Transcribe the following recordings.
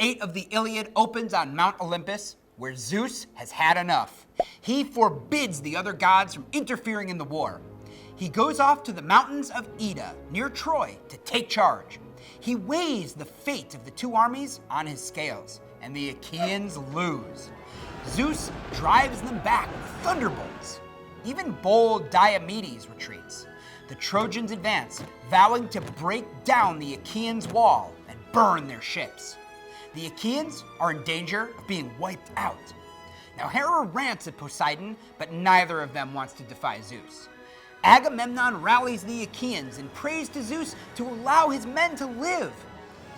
8 of the Iliad opens on Mount Olympus, where Zeus has had enough. He forbids the other gods from interfering in the war. He goes off to the mountains of Ida, near Troy, to take charge. He weighs the fate of the two armies on his scales, and the Achaeans lose. Zeus drives them back with thunderbolts. Even bold Diomedes retreats. The Trojans advance, vowing to break down the Achaeans' wall and burn their ships. The Achaeans are in danger of being wiped out. Now Hera rants at Poseidon, but neither of them wants to defy Zeus. Agamemnon rallies the Achaeans and prays to Zeus to allow his men to live.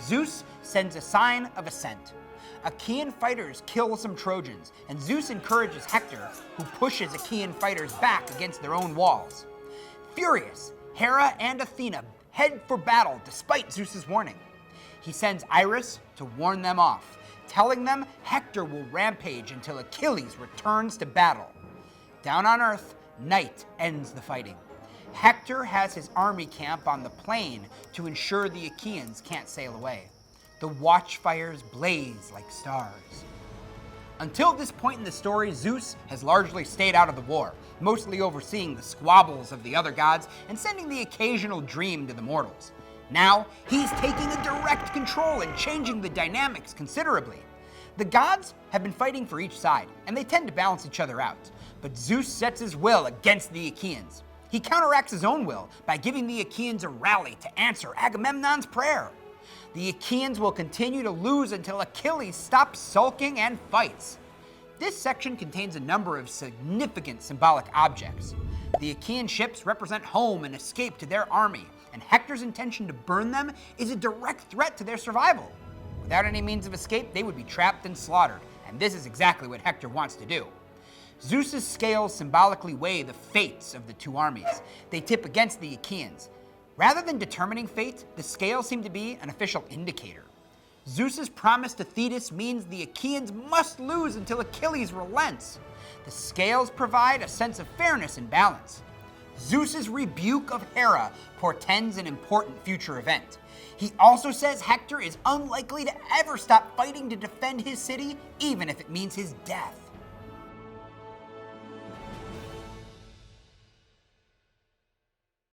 Zeus sends a sign of Assent. Achaean fighters kill some Trojans, and Zeus encourages Hector, who pushes Achaean fighters back against their own walls. Furious, Hera and Athena head for battle despite Zeus's warning. He sends Iris to warn them off, telling them Hector will rampage until Achilles returns to battle. Down on Earth, night ends the fighting. Hector has his army camp on the plain to ensure the Achaeans can't sail away. The watchfires blaze like stars. Until this point in the story, Zeus has largely stayed out of the war, mostly overseeing the squabbles of the other gods and sending the occasional dream to the mortals. Now, he's taking a direct control and changing the dynamics considerably. The gods have been fighting for each side, and they tend to balance each other out. But Zeus sets his will against the Achaeans. He counteracts his own will by giving the Achaeans a rally to answer Agamemnon's prayer. The Achaeans will continue to lose until Achilles stops sulking and fights. This section contains a number of significant symbolic objects. The Achaean ships represent home and escape to their army, and Hector's intention to burn them is a direct threat to their survival. Without any means of escape, they would be trapped and slaughtered, and this is exactly what Hector wants to do. Zeus's scales symbolically weigh the fates of the two armies. They tip against the Achaeans. Rather than determining fate, the scales seem to be an official indicator. Zeus's promise to Thetis means the Achaeans must lose until Achilles relents. The scales provide a sense of fairness and balance. Zeus's rebuke of Hera portends an important future event. He also says Hector is unlikely to ever stop fighting to defend his city, even if it means his death.